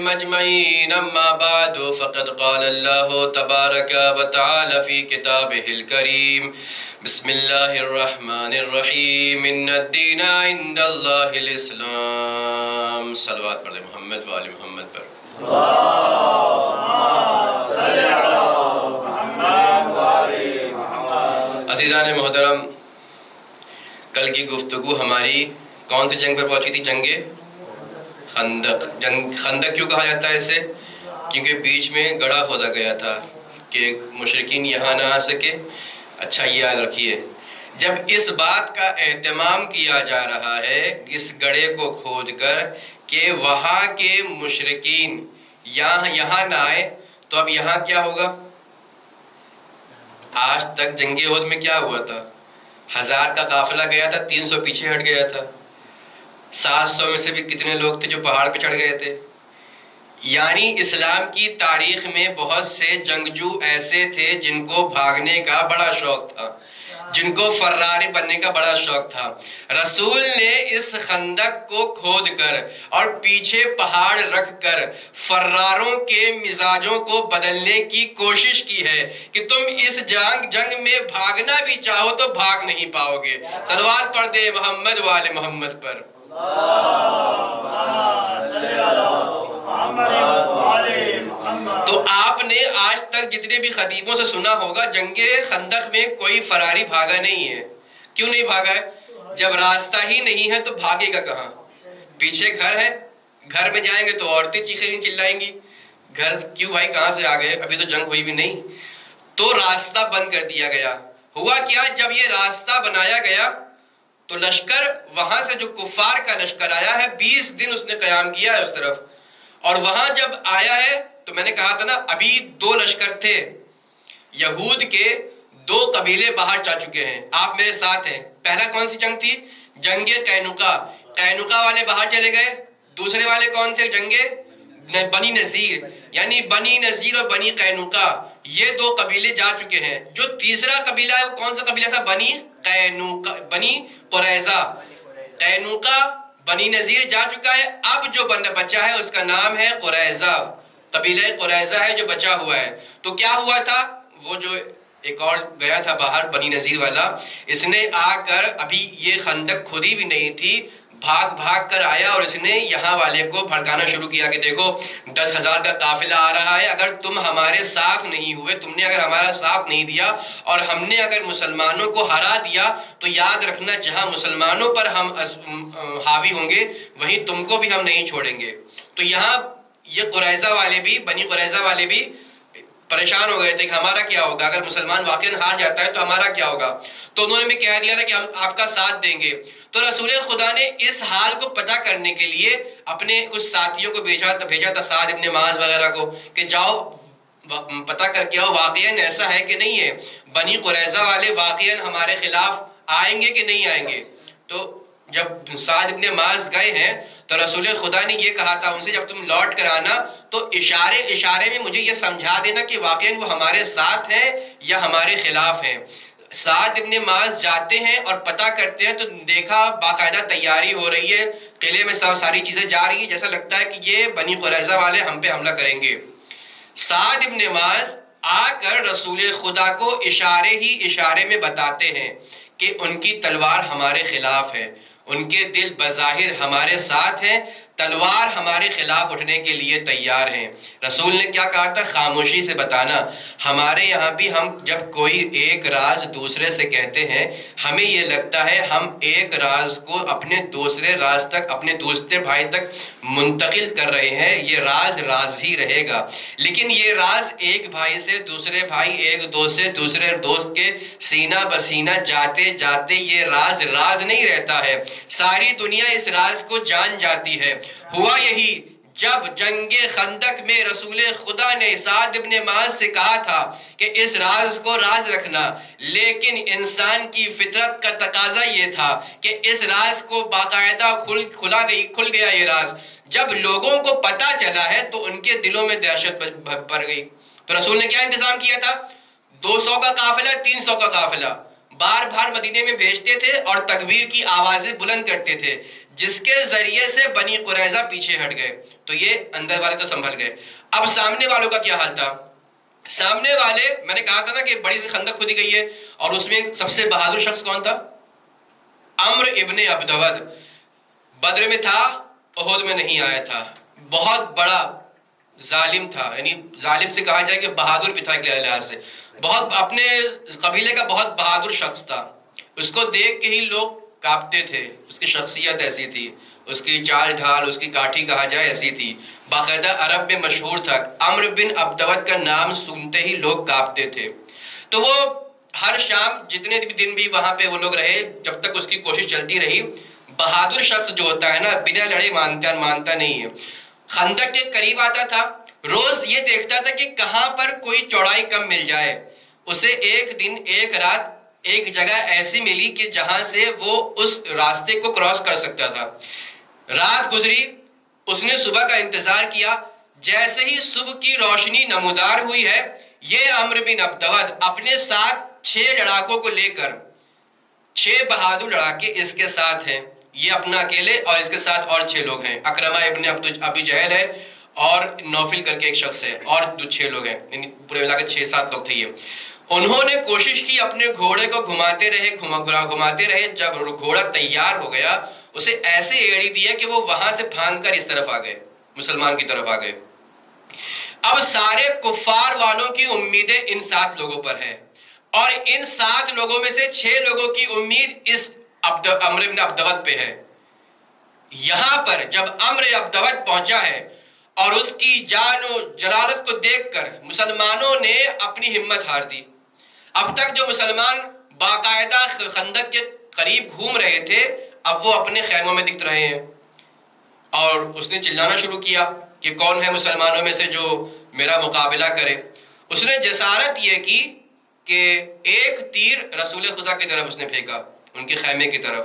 مجمعين أما بعد فقد قال الله تبارك وتعالى في كتابه الكريم بسم الله الرحمن الرحيم إن الدين عند الله الإسلام صلوات پڑھ دیں محمد و آل محمد پر عزیزان محترم، کل کی گفتگو ہماری کون سی جنگ پر پہنچی تھی؟ جنگ خندق۔ خندق کیوں کہا جاتا ہے اسے؟ کیونکہ بیچ میں گڑھا کھودا گیا تھا کہ مشرکین یہاں نہ آ سکے۔ اچھا یاد رکھیے، جب اس بات کا اہتمام کیا جا رہا ہے اس گڑھے کو کھود کر کہ وہاں کے مشرکین یہاں نہ آئے، تو اب یہاں کیا ہوگا؟ آج تک جنگ احد میں کیا ہوا تھا؟ 1000 کا قافلہ گیا تھا، 300 پیچھے ہٹ گیا تھا۔ 700 میں سے بھی کتنے لوگ تھے جو پہاڑ پہ چڑھ گئے تھے؟ یعنی اسلام کی تاریخ میں بہت سے جنگجو ایسے تھے جن کو بھاگنے کا بڑا شوق تھا، جن کو فراری بننے کا بڑا شوق تھا۔ رسول نے اس خندق کو کھود کر اور پیچھے پہاڑ رکھ کر فراروں کے مزاجوں کو بدلنے کی کوشش کی ہے کہ تم اس جنگ میں بھاگنا بھی چاہو تو بھاگ نہیں پاؤ گے۔ صلوات پڑھ دے محمد و آل محمد پر۔ تو آپ نے آج تک جتنے بھی خطیبوں سے سنا ہوگا جنگ خندق میں کوئی فراری بھاگا نہیں ہے۔ کیوں نہیں بھاگا ہے؟ جب راستہ ہی نہیں ہے تو بھاگے گا کہاں؟ پیچھے گھر ہے، گھر میں جائیں گے تو عورتیں چیخیں چلائیں گی، گھر کیوں بھائی کہاں سے آ گئے؟ ابھی تو جنگ ہوئی بھی نہیں۔ تو راستہ بند کر دیا گیا۔ ہوا کیا؟ جب یہ راستہ بنایا گیا تو لشکر وہاں سے جو کفار کا لشکر آیا ہے 20 دن اس نے قیام کیا ہے اس طرف، اور وہاں جب آیا ہے تو میں نے کہا تھا نا ابھی 2 لشکر تھے، یہود کے 2 قبیلے باہر جا چکے ہیں، آپ میرے ساتھ ہیں۔ پہلا کون سی جنگ تھی؟ جنگ قینوقا۔ قینوقا والے باہر چلے گئے۔ دوسرے والے کون تھے؟ جنگ بنی نذیر، یعنی بنی نذیر اور بنی قینوقا، یہ 2 قبیلے جا چکے ہیں۔ جو تیسرا قبیلہ ہے وہ کون سا قبیلہ تھا؟ بنی قریظہ۔ قینوقا بنی نذیر جا چکا ہے، اب جو بچا ہے اس کا نام ہے قریظہ، قبیلہ قریظہ ہے جو بچا ہوا ہے۔ تو کیا ہوا تھا؟ وہ جو ایک اور گیا تھا باہر بنی نذیر والا، اس نے آ کر ابھی یہ خندق کھودی بھی نہیں تھی، بھاگ کر آیا اور اس نے یہاں والے کو بھڑکانا شروع کیا کہ دیکھو 10,000 کا قافلہ آ رہا ہے، اگر تم ہمارے ساتھ نہیں ہوئے، تم نے اگر ہمارا ساتھ نہیں دیا اور ہم نے اگر مسلمانوں کو ہرا دیا تو یاد رکھنا جہاں مسلمانوں پر ہم حاوی ہوں گے وہیں تم کو بھی ہم نہیں چھوڑیں گے۔ تو یہاں یہ قریظہ والے بھی، بنی قریظہ والے بھی پریشان ہو گئے تھے کہ ہمارا کیا ہوگا، اگر مسلمان واقعا ہار جاتا ہے تو ہمارا کیا ہوگا؟ تو انہوں نے بھی کہہ دیا تھا کہ ہم آپ کا ساتھ دیں گے۔ تو رسول خدا نے اس حال کو پتہ کرنے کے لیے اپنے کچھ ساتھیوں کو بھیجا تھا، سعد ابن معاذ وغیرہ کو، کہ جاؤ پتہ کر کے آؤ واقعا ایسا ہے کہ نہیں ہے، بنی قریظہ والے واقعا ہمارے خلاف آئیں گے کہ نہیں آئیں گے۔ تو جب سعد ابن معاذ گئے ہیں تو رسول خدا نے یہ کہا تھا ان سے جب تم لوٹ کر آنا تو اشارے میں مجھے یہ سمجھا دینا کہ واقعا وہ ہمارے ساتھ ہیں یا ہمارے خلاف ہیں۔ سعد ابن معاذ جاتے ہیں اور پتہ کرتے ہیں تو دیکھا باقاعدہ تیاری ہو رہی ہے، قلعے میں ساری چیزیں جا رہی ہیں، جیسا لگتا ہے کہ یہ بنی قریظہ والے ہم پہ حملہ کریں گے۔ سعد ابن معاذ آ کر رسول خدا کو اشارے میں بتاتے ہیں کہ ان کی تلوار ہمارے خلاف ہے، ان کے دل بظاہر ہمارے ساتھ ہیں، تلوار ہمارے خلاف اٹھنے کے لیے تیار ہیں۔ رسول نے کیا کہا تھا؟ خاموشی سے بتانا۔ ہمارے یہاں بھی ہم جب کوئی ایک راز دوسرے سے کہتے ہیں ہمیں یہ لگتا ہے ہم ایک راز کو اپنے دوسرے راز تک، اپنے دوسرے بھائی تک منتقل کر رہے ہیں، یہ راز ہی رہے گا، لیکن یہ راز ایک بھائی سے دوسرے بھائی، ایک دوست سے دوسرے دوست کے سینہ بسینہ جاتے جاتے یہ راز نہیں رہتا ہے، ساری دنیا اس راز کو جان جاتی ہے۔ ہوا یہی جب جنگ خندق میں رسول خدا نے سعد ابن معاذ سے کہا تھا کہ اس راز کو راز رکھنا، لیکن انسان کی فطرت کا تقاضا یہ تھا کہ اس راز کو باقاعدہ کھل گیا یہ راز۔ جب لوگوں کو پتہ چلا ہے تو ان کے دلوں میں دہشت بھر گئی۔ تو رسول نے کیا انتظام کیا تھا؟ 200 کا قافلہ، 300 کا قافلہ بار مدینے میں بھیجتے تھے اور تکبیر کی آوازیں بلند کرتے تھے، جس کے ذریعے سے بنی قریظہ پیچھے ہٹ گئے۔ تو یہ اندر والے تو سنبھل گئے. اب سامنے والوں کا کیا حال تھا؟ سامنے والے، میں نے کہا تھا نا کہ بڑی سی خندق کھودی گئی ہے، اور اس میں سب سے بہادر شخص کون تھا؟ عمرو ابن عبدود. بدر میں تھا، احد میں نہیں آیا تھا. بہت بڑا ظالم تھا، یعنی ظالم سے کہا جائے کہ بہادر بھی تھا ایک لحاظ سے. بہت اپنے قبیلے کا بہت بہادر شخص تھا. اس کو دیکھ کے ہی لوگ کانپتے تھے. اس کی شخصیت ایسی تھی، اس کی چال ڈھال، اس کی کاٹھی کہا جائے ایسی تھی. باقاعدہ عرب میں مشہور تھا. عمرو بن عبدود کا نام سنتے ہی لوگ کانپتے تھے. تو وہ ہر شام جتنے بھی دن بھی وہاں پہ وہ لوگ رہے، جب تک اس کی کوشش چلتی رہی. بہادر شخص جو ہوتا ہے نا، بنا لڑے مانتا نہیں ہے. خندق کے قریب آتا تھا، روز یہ دیکھتا تھا کہ کہاں پر کوئی چوڑائی کم مل جائے. اسے ایک دن ایک رات ایک جگہ ایسی ملی کہ جہاں سے وہ اس راستے کو کراس کر سکتا تھا. رات گزری، اس نے صبح کا انتظار کیا. جیسے ہی صبح کی روشنی نمودار ہوئی ہے، یہ عمرو بن عبدود اپنے ساتھ 6 لڑاکوں کو لے کر، 6 بہادر لڑاکے اس کے ساتھ ہیں. یہ اپنا اکیلے اور اس کے ساتھ اور 6 لوگ ہیں. اکرمہ ابن ابی جہل ہے اور نوفل کر کے ایک شخص ہے، اور 6 لوگ ہیں. یعنی پورے ملا کے 6-7 لوگ تھے. یہ انہوں نے کوشش کی، اپنے گھوڑے کو گھماتے رہے. جب گھوڑا تیار ہو گیا، اسے ایسے ایڑی دیا کہ وہ وہاں سے پھاند کر اس طرف آ گئے، مسلمان کی طرف آ گئے. اب سارے کفار والوں کی امیدیں ان 7 لوگوں پر ہے، اور ان 7 لوگوں میں سے 6 لوگوں کی امید اس عمرو بن عبدود پہ ہے. یہاں پر جب عمرو عبدود پہنچا ہے اور اس کی جان و جلالت کو دیکھ کر مسلمانوں نے اپنی ہمت ہار دی. اب تک جو مسلمان باقاعدہ خندق کے قریب گھوم رہے تھے، اب وہ اپنے خیموں میں دکھ رہے ہیں. اور اس نے چلانا شروع کیا کہ کون ہے مسلمانوں میں سے جو میرا مقابلہ کرے. اس نے جسارت یہ کی کہ ایک تیر رسول خدا کی طرف اس نے پھینکا، ان کے خیمے کی طرف.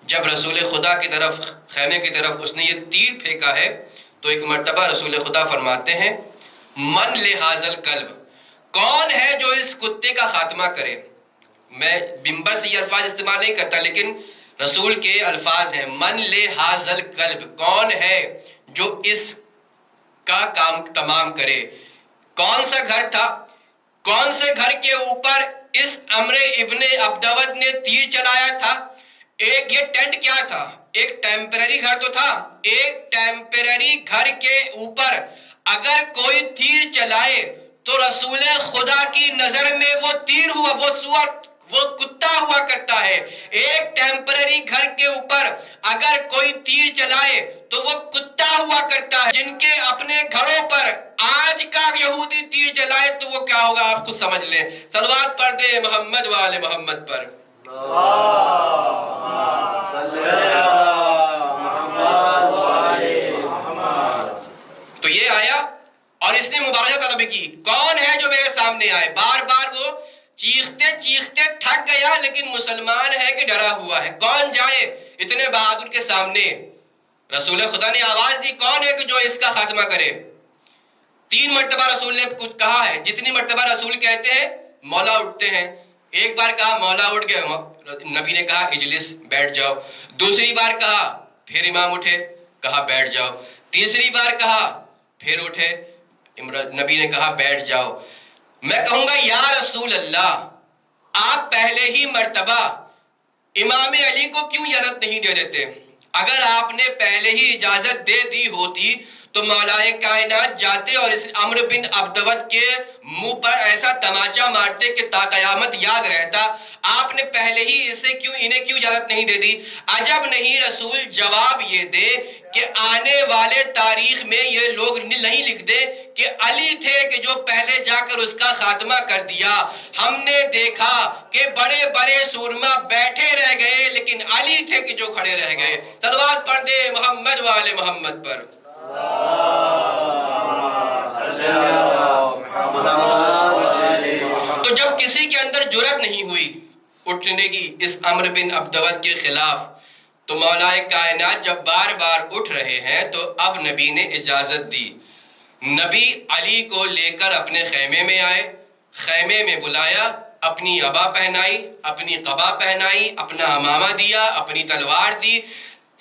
جب رسول خدا کی طرف، خیمے کی طرف اس نے یہ تیر پھینکا ہے، تو ایک مرتبہ رسول خدا فرماتے ہیں، من لہذل کلب، کون ہے جو اس کتے کا خاتمہ کرے. میں منبر سے یہ الفاظ استعمال نہیں کرتا، لیکن رسول کے الفاظ ہیں، من لہذل کلب، کون ہے جو اس کا کام تمام کرے. کون سا گھر تھا؟ کون سے گھر کے اوپر اس عمرو ابن عبدود نے تیر چلایا تھا؟ ایک یہ ٹینٹ کیا تھا؟ ایک ٹیمپرری گھر تو تھا. ایک ٹیمپرری گھر کے اوپر اگر کوئی تیر چلائے تو رسول خدا کی نظر میں وہ تیر ہوا، وہ کتا ہوا کرتا ہے. ایک ٹیمپرری گھر کے اوپر اگر کوئی تیر چلائے تو وہ کتا ہوا کرتا ہے. جن کے اپنے گھروں پر آج کا یہودی تیر چلائے تو وہ کیا ہوگا آپ خود سمجھ لیں. صلوات پڑھ دے محمد وآل محمد پر. تو یہ آیا اور اس نے مبارزہ طلب کی، کون ہے جو میرے سامنے آئے. بار بار وہ چیختے چیختے تھک گیا، لیکن مسلمان ہے کہ ڈرا ہوا ہے. کون جائے اتنے بہادر کے سامنے؟ رسول خدا نے آواز دی، کون ہے کہ جو اس کا خاتمہ کرے. 3 مرتبہ رسول نے کچھ کہا ہے. جتنی مرتبہ رسول کہتے ہیں مولا اٹھتے ہیں. ایک بار کہا مولا اٹھ گئے، نبی نے کہا اجلس، بیٹھ جاؤ. دوسری بار کہا، پھر امام اٹھے، کہا بیٹھ جاؤ. تیسری بار کہا، پھر اٹھے، نبی نے کہا بیٹھ جاؤ. میں کہوں گا یا رسول اللہ، آپ پہلے ہی مرتبہ امام علی کو کیوں اجازت نہیں دے دیتے؟ اگر آپ نے پہلے ہی اجازت دے دی ہوتی تو مولا کائنات جاتے اور اس عمرو بن عبدود کے منہ پر ایسا تماچا مارتے کہ تا قیامت یاد رہتا. آپ نے پہلے ہی انہیں کیوں اجازت نہیں دے دی؟ عجب نہیں رسول جواب یہ دے کہ آنے والے تاریخ میں یہ لوگ نہیں لکھ دے کہ علی تھے کہ جو پہلے جا کر اس کا خاتمہ کر دیا. ہم نے دیکھا کہ بڑے بڑے سورما بیٹھے رہ گئے، لیکن علی تھے کہ جو کھڑے رہ گئے. صلوات پڑھ دے محمد وآل محمد پر. تو جب کسی کے اندر جرأت نہیں ہوئی اٹھنے کی اس عمرو بن عبدود کے خلاف، تو مولا کائنات جب بار بار اٹھ رہے ہیں تو اب نبی نے اجازت دی. نبی علی کو لے کر اپنے خیمے میں آئے، خیمے میں بلایا، اپنی عبا پہنائی، اپنی قبا پہنائی، اپنا امامہ دیا، اپنی تلوار دی.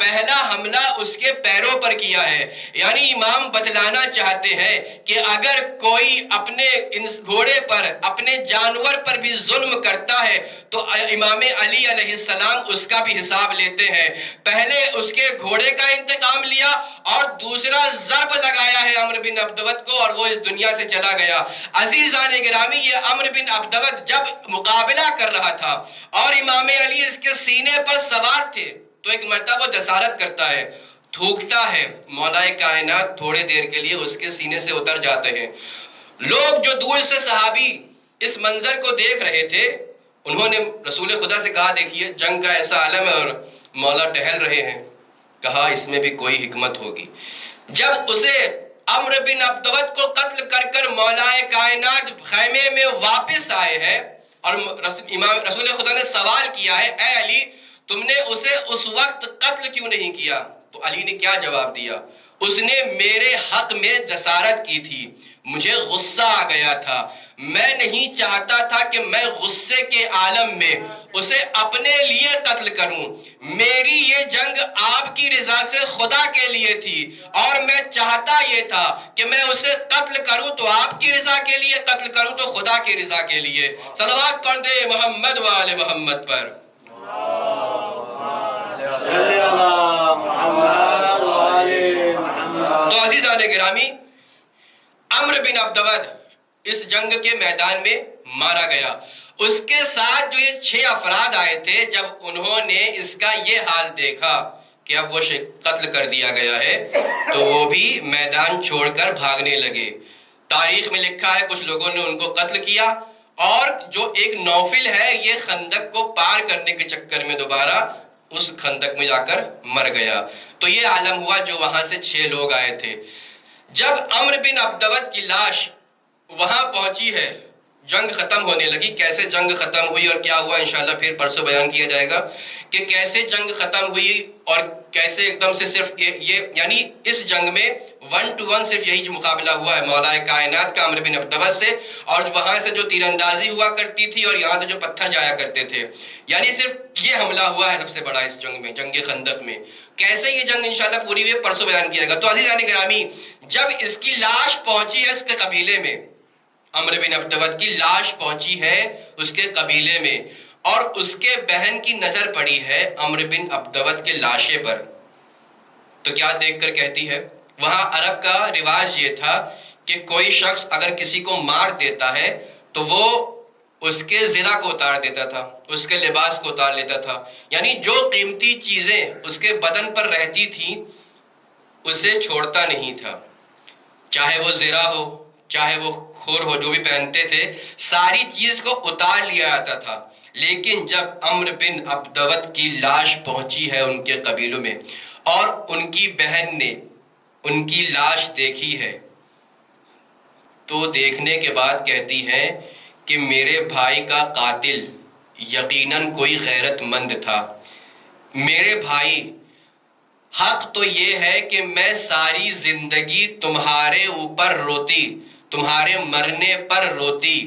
پہلا حملہ اس کے پیروں پر کیا ہے. یعنی امام بتلانا چاہتے ہیں کہ اگر کوئی اپنے گھوڑے پر، اپنے جانور پر بھی ظلم کرتا ہے تو امام علی علیہ السلام اس کا بھی حساب لیتے ہیں. پہلے اس کے گھوڑے کا انتقام لیا اور دوسرا ضرب لگایا ہے عمرو بن عبدود کو، اور وہ اس دنیا سے چلا گیا. عزیزان گرامی، یہ عمرو بن عبدود جب مقابلہ کر رہا تھا اور امام علی اس کے سینے پر سوار تھے تو ایک مرتبہ وہ جسارت کرتا ہے، تھوکتا ہے. مولا کائنات تھوڑے دیر کے لیے اس کے سینے سے اتر جاتے ہیں. لوگ جو دور سے صحابی اس منظر کو دیکھ رہے تھے انہوں نے رسول خدا سے کہا دیکھیے جنگ کا ایسا عالم ہے اور مولا ٹہل رہے ہیں. کہا اس میں بھی کوئی حکمت ہوگی. جب اسے عمرو بن عبدود کو قتل کر کر مولا کائنات خیمے میں واپس آئے ہیں اور رسول خدا نے سوال کیا ہے اے علی تم نے اسے اس وقت قتل کیوں نہیں کیا؟ تو علی نے کیا جواب دیا؟ اس نے میرے حق میں جسارت کی تھی، مجھے غصہ آ گیا تھا، میں نہیں چاہتا تھا کہ میں غصے کے عالم میں اسے اپنے لیے قتل کروں. میری یہ جنگ آپ کی رضا سے خدا کے لیے تھی اور میں چاہتا یہ تھا کہ میں اسے قتل کروں تو آپ کی رضا کے لیے، قتل کروں تو خدا کی رضا کے لیے. صلوات پڑھ دے محمد و آل محمد پر. تو عزیزان گرامی، عمرو بن عبدود اس جنگ کے میدان میں مارا گیا. اس کے ساتھ جو یہ 6 افراد آئے تھے، جب انہوں نے اس کا یہ حال دیکھا کہ اب وہ قتل کر دیا گیا ہے تو وہ بھی میدان چھوڑ کر بھاگنے لگے. تاریخ میں لکھا ہے کچھ لوگوں نے ان کو قتل کیا اور جو ایک نوفل ہے یہ خندق کو پار کرنے کے چکر میں دوبارہ اس خندق میں جا کر مر گیا. تو یہ عالم ہوا جو وہاں سے 6 لوگ آئے تھے. جب عمرو بن عبدود کی لاش وہاں پہنچی ہے، جنگ ختم ہونے لگی. کیسے جنگ ختم ہوئی اور کیا ہوا انشاءاللہ پھر پرسوں بیان کیا جائے گا کہ کیسے جنگ ختم ہوئی اور کیسے ایک دم سے صرف یہ یعنی اس جنگ میں 1 to 1 صرف یہی جو مقابلہ ہوا ہے مولا کائنات کا عمرو بن عبدود سے، اور وہاں سے جو تیر اندازی ہوا کرتی تھی اور یہاں سے جو پتھر جایا کرتے تھے، یعنی صرف یہ حملہ ہوا ہے سب سے بڑا اس جنگ میں، جنگ خندق میں. کیسے یہ جنگ انشاءاللہ پوری ہوئی پرسوں بیان کیا گا. تو عزیزان گرامی، جب اس کی لاش پہنچی ہے اس کے قبیلے میں، عمرو بن عبدود کی لاش پہنچی ہے اس کے قبیلے میں اور اس کے بہن کی نظر پڑی ہے عمرو بن عبدود کے لاشے پر، تو کیا دیکھ کر کہتی ہے؟ وہاں عرب کا رواج یہ تھا کہ کوئی شخص اگر کسی کو مار دیتا ہے تو وہ اس کے زرہ کو اتار دیتا تھا، اس کے لباس کو اتار لیتا تھا. یعنی جو قیمتی چیزیں اس کے بدن پر رہتی تھیں اسے چھوڑتا نہیں تھا، چاہے وہ زرہ ہو چاہے وہ کھور ہو، جو بھی پہنتے تھے ساری چیز کو اتار لیا جاتا تھا. لیکن جب عمرو بن عبدود کی لاش پہنچی ہے ان کے قبیلوں میں اور ان کی بہن نے ان کی لاش دیکھی ہے تو دیکھنے کے بعد کہتی ہے کہ میرے بھائی کا قاتل یقیناً کوئی غیرت مند تھا. میرے بھائی، حق تو یہ ہے کہ میں ساری زندگی تمہارے اوپر روتی، تمہارے مرنے پر روتی،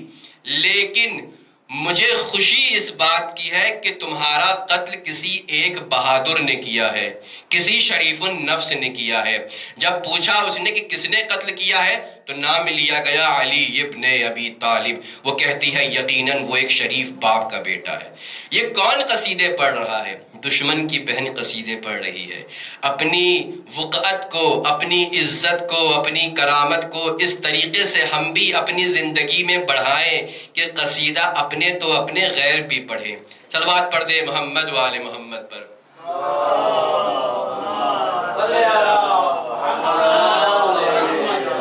لیکن مجھے خوشی اس بات کی ہے کہ تمہارا قتل کسی ایک بہادر نے کیا ہے، کسی شریف النفس نے کیا ہے. جب پوچھا اس نے کہ کس نے قتل کیا ہے تو نام لیا گیا علی ابن ابی طالب. وہ کہتی ہے یقیناً وہ ایک شریف باپ کا بیٹا ہے. یہ کون قصیدے پڑھ رہا ہے؟ دشمن کی بہن قصیدے پڑھ رہی ہے. اپنی وقعت کو، اپنی عزت کو، اپنی کرامت کو اس طریقے سے ہم بھی اپنی زندگی میں بڑھائیں کہ قصیدہ اپنے تو اپنے غیر بھی پڑھیں. صلوات پڑھ دے محمد و آل محمد پر.